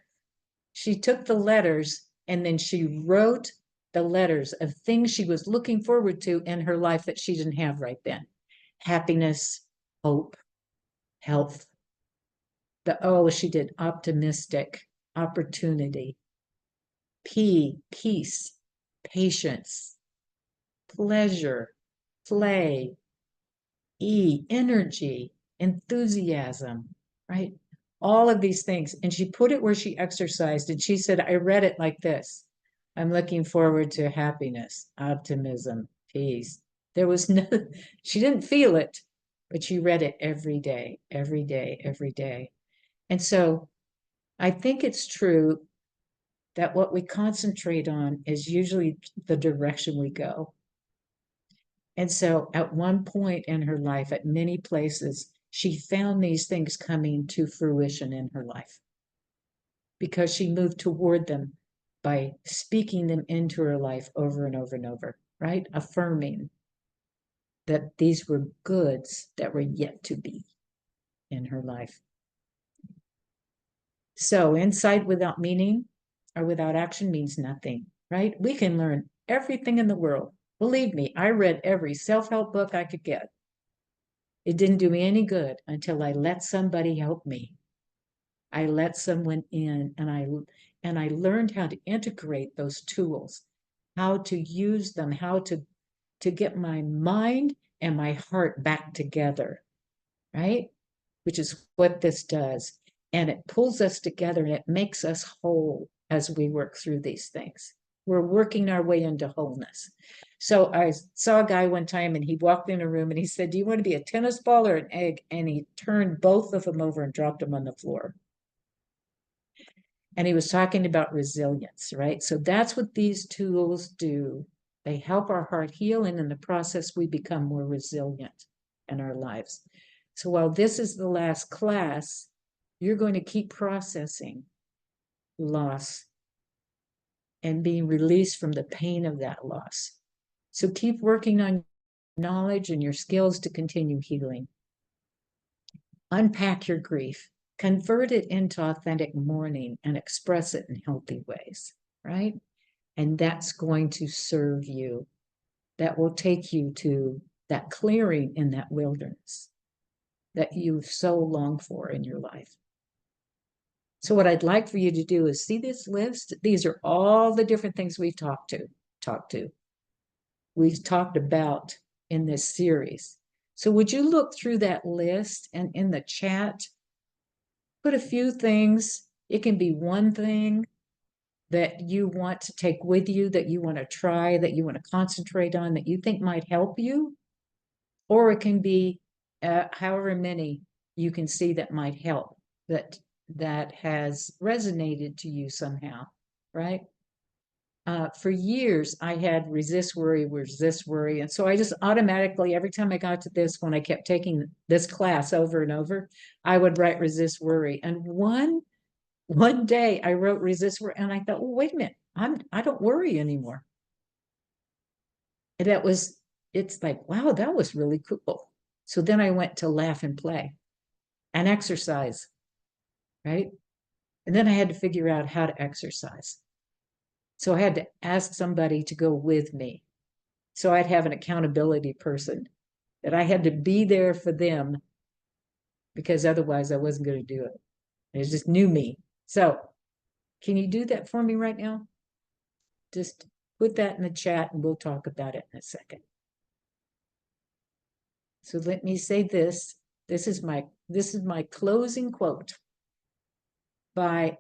the letters and then she wrote the letters of things she was looking forward to in her life that she didn't have right then. Happiness, hope, health. She did optimistic, opportunity, peace, patience, pleasure, play, energy, enthusiasm, right? All of these things. And she put it where she exercised. And she said, I read it like this. I'm looking forward to happiness, optimism, peace. There was no, she didn't feel it, but she read it every day, every day, every day. And so I think it's true that what we concentrate on is usually the direction we go. And so at one point in her life, at many places, she found these things coming to fruition in her life because she moved toward them by speaking them into her life over and over and over, right? Affirming that these were goods that were yet to be in her life. So insight without meaning or without action means nothing, right? We can learn everything in the world. Believe me, I read every self-help book I could get. It didn't do me any good until I let somebody help me. I let someone in and I learned how to integrate those tools, how to use them, how to get my mind and my heart back together, right? Which is what this does. And it pulls us together and it makes us whole as we work through these things. We're working our way into wholeness. So I saw a guy one time and he walked in a room and he said, "Do you want to be a tennis ball or an egg?" And he turned both of them over and dropped them on the floor. And he was talking about resilience, right? So that's what these tools do. They help our heart heal, and in the process, we become more resilient in our lives. So while this is the last class, you're going to keep processing loss and being released from the pain of that loss. So keep working on knowledge and your skills to continue healing. Unpack your grief, convert it into authentic mourning, and express it in healthy ways, right? And that's going to serve you. That will take you to that clearing in that wilderness that you've so longed for in your life. So what I'd like for you to do is see this list. These are all the different things we've talked to. We've talked about in this series. So would you look through that list and in the chat, put a few things. It can be one thing that you want to take with you, that you want to try, that you want to concentrate on, that you think might help you. Or it can be however many you can see that might help, that has resonated to you somehow, right? For years, I had resist worry. And so I just automatically, every time I got to this, when I kept taking this class over and over, I would write resist worry. And one day I wrote resist worry, and I thought, well, wait a minute, I don't worry anymore. And it's like, wow, that was really cool. So then I went to laugh and play and exercise, right? And then I had to figure out how to exercise. So I had to ask somebody to go with me. So I'd have an accountability person that I had to be there for them because otherwise I wasn't going to do it. It just knew me. So can you do that for me right now? Just put that in the chat and we'll talk about it in a second. So let me say this. This is my closing quote by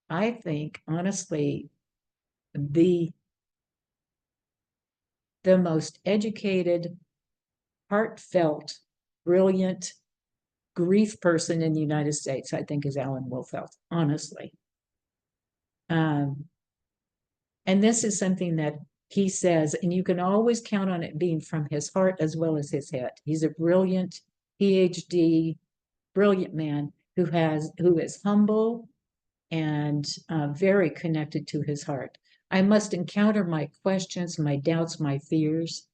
I think honestly the most educated, heartfelt, brilliant grief person in the United States, I think, is Alan Wolfelt, honestly. And this is something that he says, and you can always count on it being from his heart as well as his head. He's a brilliant PhD, brilliant man who is humble and very connected to his heart. I must encounter my questions, my doubts, my fears.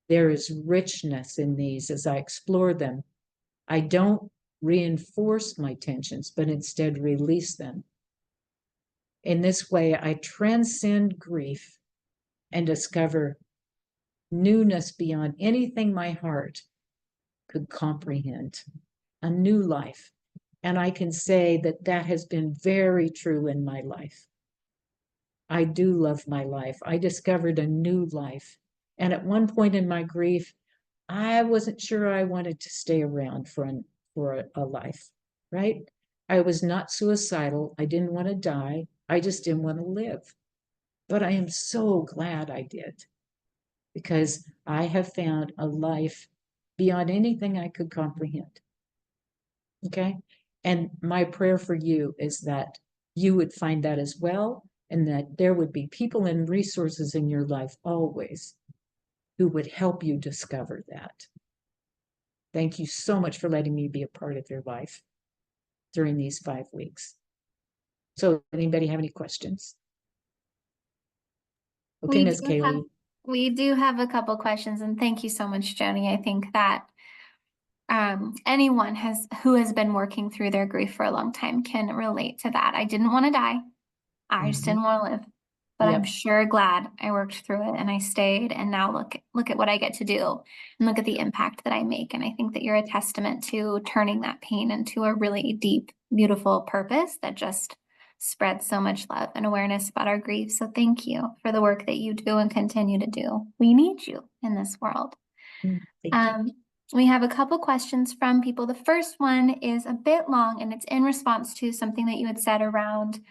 There is richness in these as I explore them. I don't reinforce my tensions, but instead release them. In this way, I transcend grief and discover newness beyond anything my heart could comprehend, a new life. And I can say that that has been very true in my life. I do love my life. I discovered a new life. And at one point in my grief, I wasn't sure I wanted to stay around for a life, right? I was not suicidal. I didn't want to die. I just didn't want to live. But I am so glad I did because I have found a life beyond anything I could comprehend. Okay. And my prayer for you is that you would find that as well, and that there would be people and resources in your life always who would help you discover that. Thank you so much for letting me be a part of your life during these 5 weeks. So anybody have any questions? Okay, We Ms. do have, Kaylee. we do have a couple questions, and thank you so much, Joni. I think that anyone who has been working through their grief for a long time can relate to that. I didn't want to die. I just didn't want to live. But I'm Yep. sure glad I worked through it and I stayed, and now look at what I get to do and look at the impact that I make. And I think that you're a testament to turning that pain into a really deep, beautiful purpose that just spreads so much love and awareness about our grief. So thank you for the work that you do and continue to do. We need you in this world. Thank you. We have a couple questions from people. The first one is a bit long, and it's in response to something that you had said around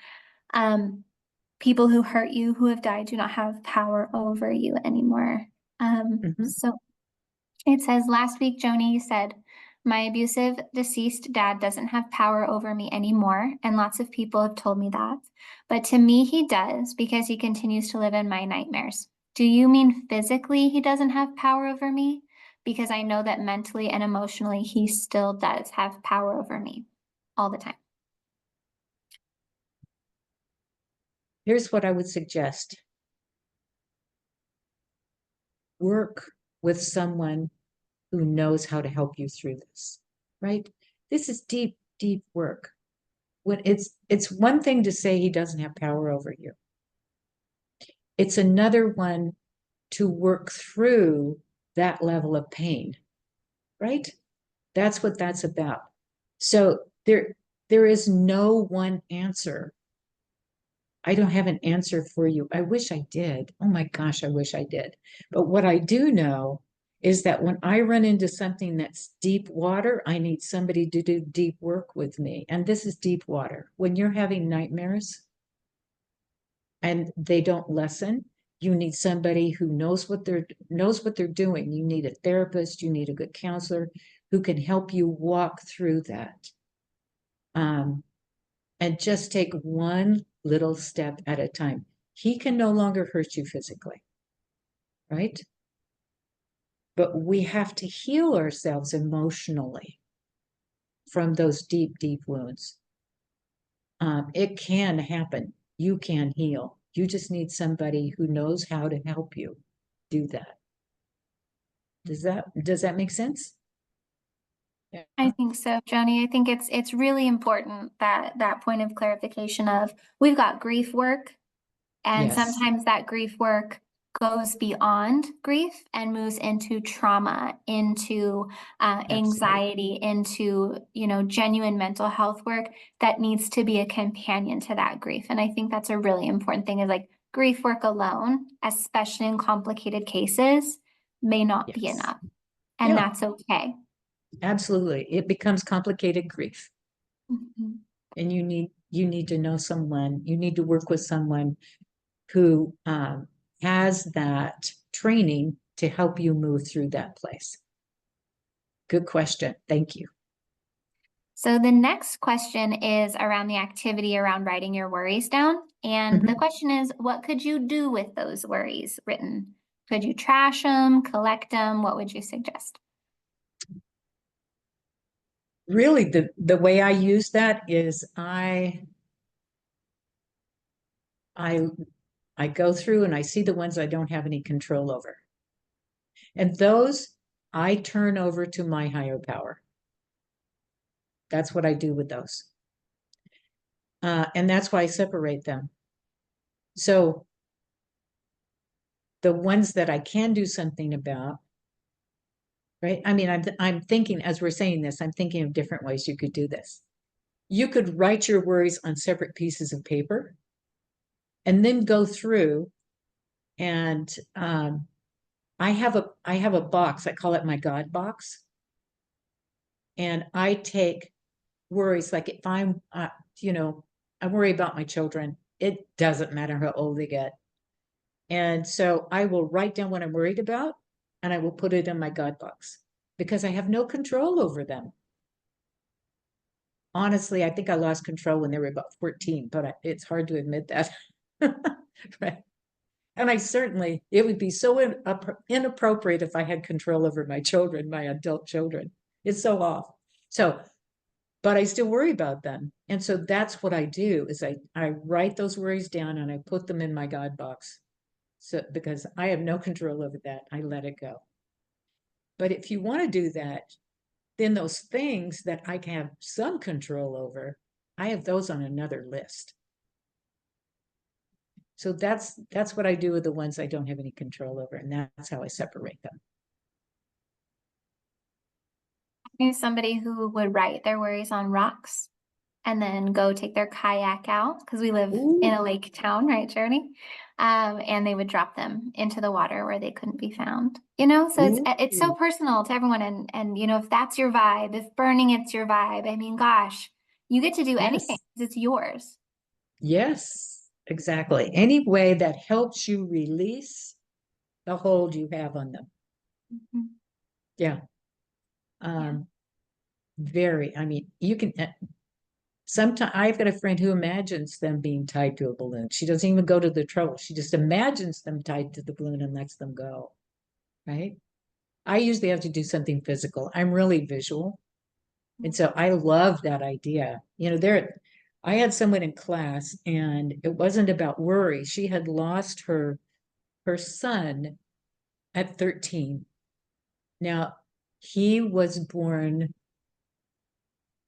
people who hurt you, who have died, do not have power over you anymore. So it says, last week, Joni, you said, my abusive deceased dad doesn't have power over me anymore, and lots of people have told me that. But to me, he does, because he continues to live in my nightmares. Do you mean physically he doesn't have power over me? Because I know that mentally and emotionally, he still does have power over me all the time. Here's what I would suggest. Work with someone who knows how to help you through this, right? This is deep, deep work. When it's one thing to say he doesn't have power over you. It's another one to work through that level of pain, right? That's what that's about. So there is no one answer. I don't have an answer for you. I wish I did. Oh my gosh, I wish I did. But what I do know is that when I run into something that's deep water, I need somebody to do deep work with me. And this is deep water. When you're having nightmares and they don't lessen, you need somebody who knows what they're doing. You need a therapist, you need a good counselor who can help you walk through that. And just take one little step at a time. He can no longer hurt you physically, right? But we have to heal ourselves emotionally from those deep, deep wounds. It can happen. You can heal. You just need somebody who knows how to help you do that. Does that make sense? Yeah. I think so, Joni. I think it's really important that that point of clarification of we've got grief work, and Yes. sometimes that grief work goes beyond grief and moves into trauma, into anxiety, into genuine mental health work that needs to be a companion to that grief. And I think that's a really important thing, is like grief work alone, especially in complicated cases, may not be Yes. enough. And Yeah. that's okay. Absolutely. It becomes complicated grief. Mhm. And you need to know someone, you need to work with someone who has that training to help you move through that place. Good question. Thank you. So the next question is around the activity around writing your worries down. And the question is, what could you do with those worries written? Could you trash them, collect them? What would you suggest? Really, the way I use that is I go through and I see the ones I don't have any control over. And those I turn over to my higher power. That's what I do with those. And that's why I separate them. So the ones that I can do something about, right? I mean, I'm thinking, as we're saying this, I'm thinking of different ways you could do this. You could write your worries on separate pieces of paper and then go through and I have a box, I call it my God box. And I take worries, like if I'm, I worry about my children. It doesn't matter how old they get. And so I will write down what I'm worried about and I will put it in my God box because I have no control over them. honestly, I think I lost control when they were about 14, but it's hard to admit that. Right. And I certainly, it would be so inappropriate if I had control over my children, my adult children. It's so off. So, but I still worry about them. And so that's what I do is I write those worries down and I put them in my God box. So, because I have no control over that, I let it go. But if you want to do that, then those things that I can have some control over, I have those on another list. So that's what I do with the ones I don't have any control over, and that's how I separate them. I knew somebody who would write their worries on rocks and then go take their kayak out because we live in a lake town, right, Journey? And they would drop them into the water where they couldn't be found. You know, so it's so Ooh. personal to everyone. And you know, if that's your vibe, if burning it's your vibe, I mean, gosh, you get to do anything Yes. 'cause it's yours. Yes, exactly. Any way that helps you release the hold you have on them. Mhm. Yeah. Yeah. Very, I mean, you can sometimes I've got a friend who imagines them being tied to a balloon. She doesn't even go to the trouble. She just imagines them tied to the balloon and lets them go. Right. I usually have to do something physical. I'm really visual. And so I love that idea. You know, I had someone in class and it wasn't about worry. She had lost her son at 13. Now, he was born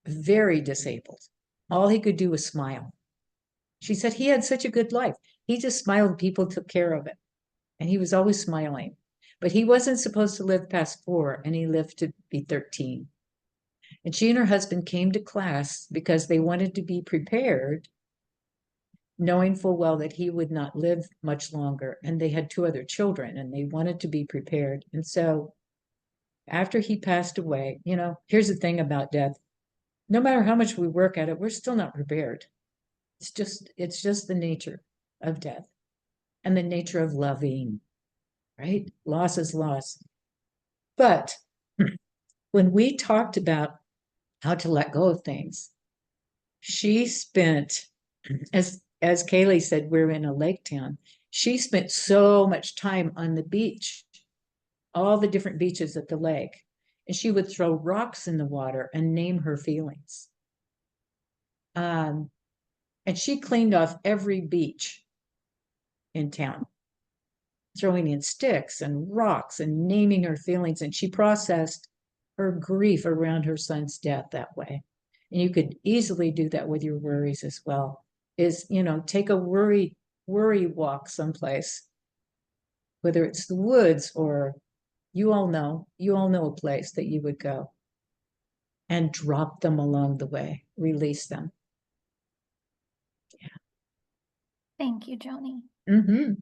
very disabled. All he could do was smile. She said he had such a good life. He just smiled, people took care of it. And he was always smiling. But he wasn't supposed to live past 4, and he lived to be 13. And she and her husband came to class because they wanted to be prepared, knowing full well that he would not live much longer. And they had 2 other children and they wanted to be prepared. And so after he passed away, you know, here's the thing about death. No matter how much we work at it, we're still not prepared. It's just the nature of death and the nature of loving, right? Loss is loss. But when we talked about how to let go of things, she spent, as Kaylee said, we're in a lake town. She spent so much time on the beach, all the different beaches at the lake, and she would throw rocks in the water and name her feelings. And she cleaned off every beach in town, throwing in sticks and rocks and naming her feelings. And she processed her grief around her son's death that way. And you could easily do that with your worries as well. Is, you know, take a worry walk someplace, whether it's the woods or you all know a place that you would go and drop them along the way, release them. Thank you, Joni. Mm-hmm.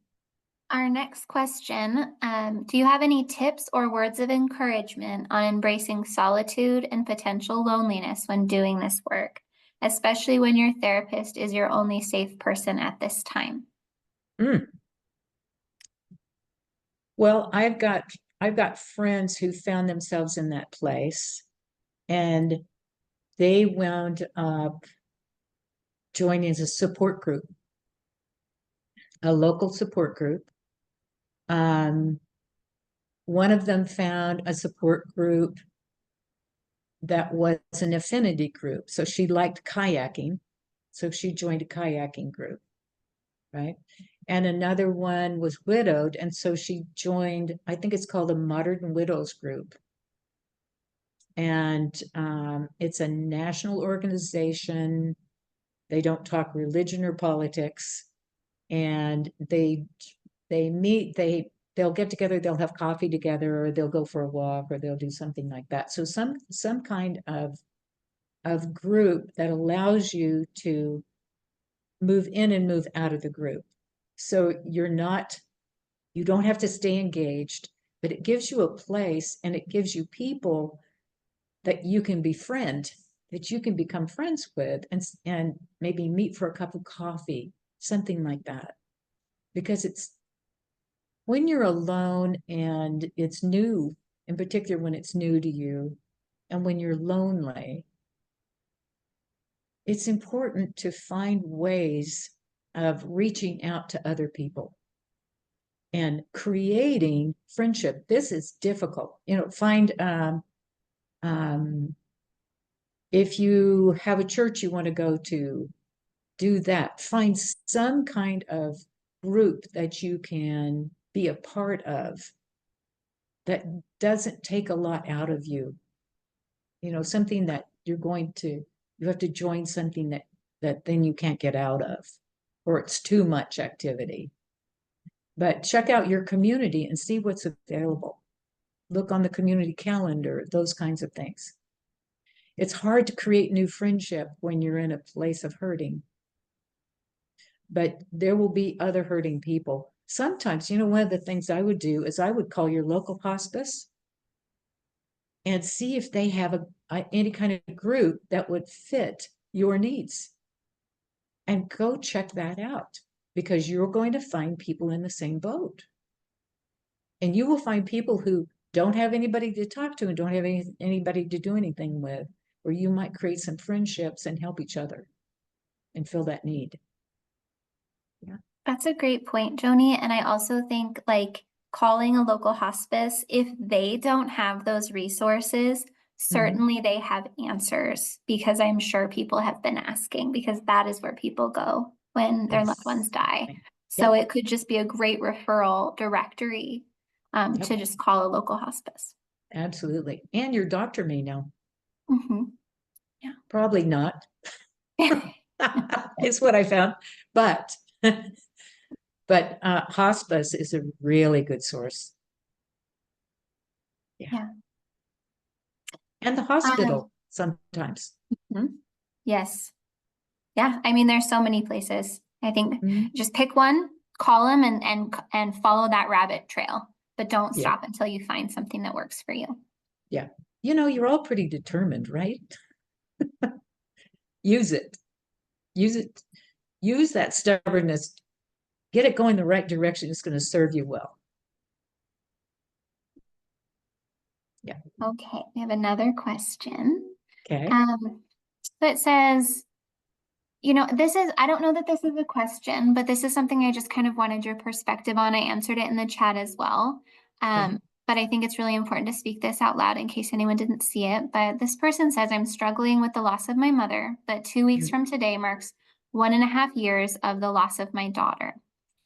Our next question, do you have any tips or words of encouragement on embracing solitude and potential loneliness when doing this work, especially when your therapist is your only safe person at this time? Mm. Well, I've got friends who found themselves in that place and they wound up joining as a support group, a local support group. One of them found a support group that was an affinity group. So she liked kayaking. So she joined a kayaking group, right? And another one was widowed. And so she joined, I think it's called a Modern Widows Group. And it's a national organization. They don't talk religion or politics. And they meet, they'll get together, they'll have coffee together, or they'll go for a walk, or they'll do something like that. So some kind of group that allows you to move in and move out of the group. So you don't have to stay engaged, but it gives you a place and it gives you people that you can befriend, that you can become friends with, and maybe meet for a cup of coffee, something like that. Because it's when you're alone and it's new, in particular when it's new to you, and when you're lonely, it's important to find ways of reaching out to other people and creating friendship. This is difficult. Find if you have a church you want to go to, do that. Find some kind of group that you can be a part of that doesn't take a lot out of you. Something that you have to join something that then you can't get out of, or it's too much activity. But check out your community and see what's available. Look on the community calendar, those kinds of things. It's hard to create new friendship when you're in a place of hurting. But there will be other hurting people. Sometimes, one of the things I would do is I would call your local hospice and see if they have any kind of group that would fit your needs. And go check that out, because you're going to find people in the same boat. And you will find people who don't have anybody to talk to and don't have anybody to do anything with, or you might create some friendships and help each other and fill that need. Yeah. That's a great point, Joni. And I also think like calling a local hospice, if they don't have those resources, certainly they have answers, because I'm sure people have been asking, because that is where people go when their loved ones die. So Yep. it could just be a great referral directory Yep. to just call a local hospice. Absolutely. And your doctor may know. Mhm. Probably not. It's what I found. But hospice is a really good source. Yeah. And the hospital sometimes. Yes. Yeah. I mean, there's so many places. I think Mhm. just pick one, call them, and follow that rabbit trail, but don't Yeah. stop until you find something that works for you. Yeah. You're all pretty determined, right? Use it. Use it. Use that stubbornness. Get it going the right direction. It's going to serve you well. Yeah. Okay, we have another question. Okay. So it says, I don't know that this is a question, but this is something I just kind of wanted your perspective on. I answered it in the chat as well. Okay. But I think it's really important to speak this out loud in case anyone didn't see it. But this person says, I'm struggling with the loss of my mother, but 2 weeks from today marks 1.5 years of the loss of my daughter.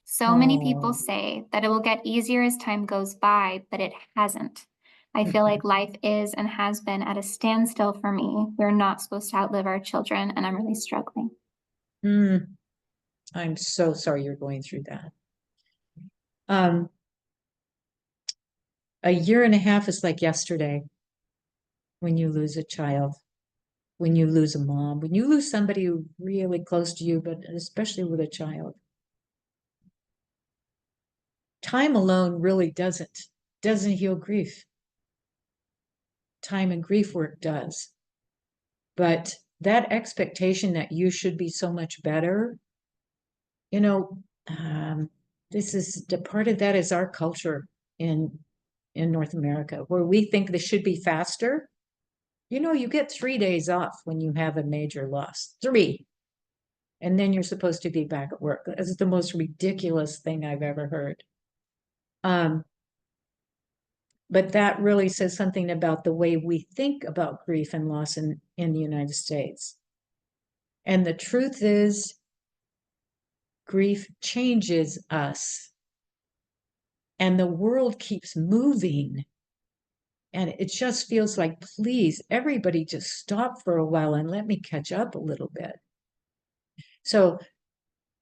So many people say that it will get easier as time goes by, but it hasn't. I feel like life is and has been at a standstill for me. We're not supposed to outlive our children, and I'm really struggling. I'm so sorry you're going through that. A year and a half is like yesterday when you lose a child, when you lose a mom, when you lose somebody really close to you, but especially with a child. Time alone really doesn't heal grief. Time and grief work does. But that expectation that you should be so much better, this is the part of that is our culture in North America, where we think this should be faster. You get 3 days off when you have a major loss. 3. And then you're supposed to be back at work. That's the most ridiculous thing I've ever heard. But that really says something about the way we think about grief and loss in the United States. And the truth is, grief changes us. And the world keeps moving. And it just feels like, please, everybody just stop for a while and let me catch up a little bit. So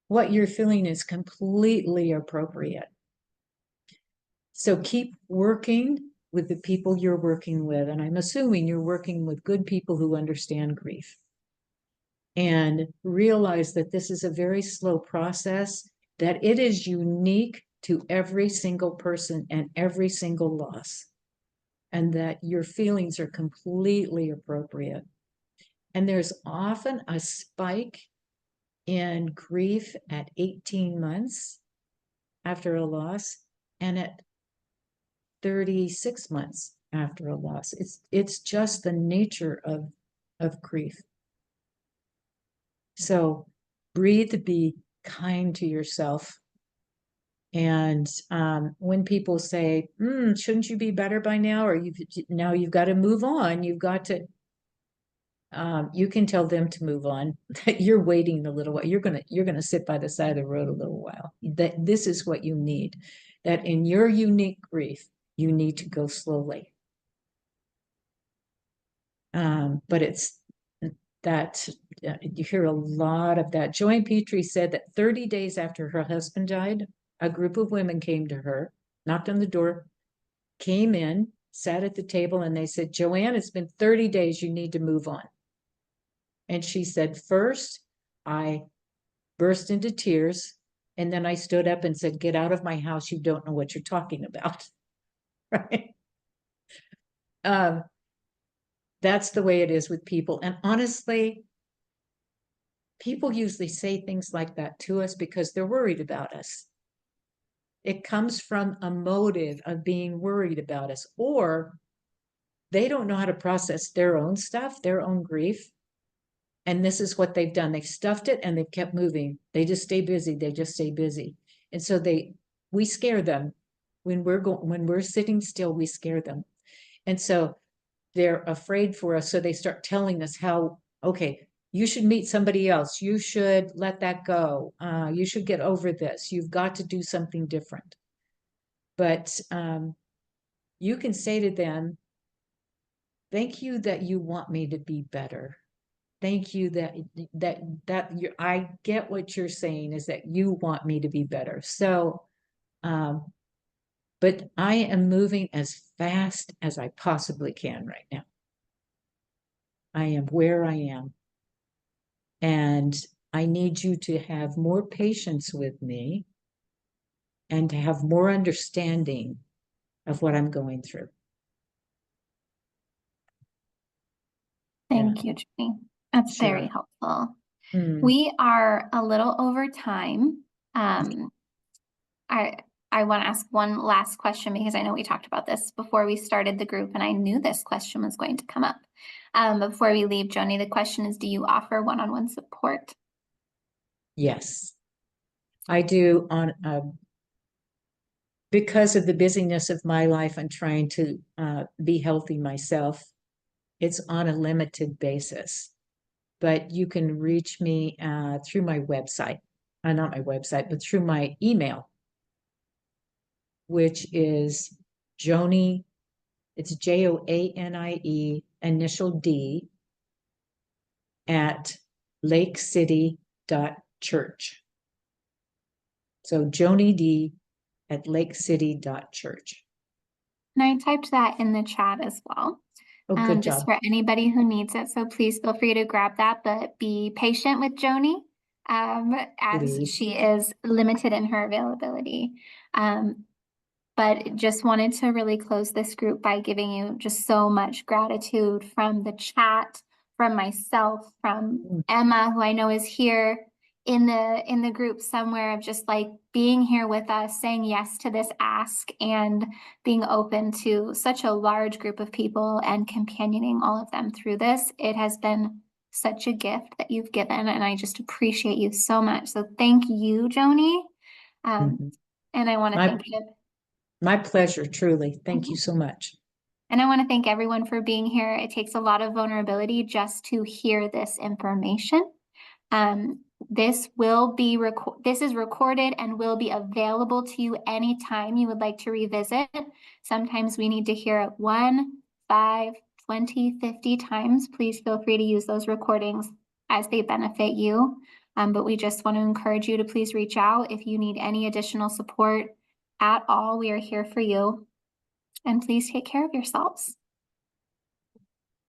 what you're feeling is completely appropriate. So keep working with the people you're working with. And I'm assuming you're working with good people who understand grief. And realize that this is a very slow process, that it is unique to every single person and every single loss, and that your feelings are completely appropriate. And there's often a spike in grief at 18 months after a loss, and at 36 months after a loss. It's just the nature of grief. So breathe, be kind to yourself. And when people say, shouldn't you be better by now? Or you've got to move on. You've got to, you can tell them to move on. You're waiting a little while. You're gonna sit by the side of the road a little while. That this is what you need. That in your unique grief, you need to go slowly. But it's that you hear a lot of that. Joanne Petrie said that 30 days after her husband died, a group of women came to her, knocked on the door, came in, sat at the table, and they said, Joanne, it's been 30 days. You need to move on. And she said, first, I burst into tears. And then I stood up and said, get out of my house. You don't know what you're talking about. Right. That's the way it is with people. And honestly, people usually say things like that to us because they're worried about us. It comes from a motive of being worried about us, or they don't know how to process their own stuff, their own grief. And this is what they've done. They've stuffed it and they've kept moving. They just stay busy. They just stay busy. And so we scare them when we're sitting still, we scare them. And so they're afraid for us. So they start telling us how, okay, you should meet somebody else. You should let that go. You should get over this. You've got to do something different. But you can say to them, thank you that you want me to be better. Thank you I get what you're saying is that you want me to be better. So, but I am moving as fast as I possibly can right now. I am where I am. And I need you to have more patience with me and to have more understanding of what I'm going through. Thank you, Jenny. That's Sure. very helpful. We are a little over time. I want to ask one last question because I know we talked about this before we started the group and I knew this question was going to come up. Before we leave, Joni, the question is, do you offer one-on-one support? Yes, I do because of the busyness of my life and trying to be healthy myself. It's on a limited basis, but you can reach me through my website, not my website, but through my email, which is Joni, it's JOANIE initial D at lakecity.church. So Joni D at lakecity.church. And I typed that in the chat as well. Oh, good just job. for anybody who needs it. So please feel free to grab that, but be patient with Joni as she is limited in her availability. But just wanted to really close this group by giving you just so much gratitude from the chat, from myself, from Emma, who I know is here in the group somewhere, of just like being here with us, saying yes to this ask and being open to such a large group of people and companioning all of them through this. It has been such a gift that you've given, and I just appreciate you so much. So thank you, Joni. And I want to thank you. My pleasure, truly. Thank you so much. And I want to thank everyone for being here. It takes a lot of vulnerability just to hear this information. This is recorded and will be available to you anytime you would like to revisit. Sometimes we need to hear it 1, 5, 20, 50 times. Please feel free to use those recordings as they benefit you. But we just want to encourage you to please reach out if you need any additional support at all. We are here for you. And please take care of yourselves.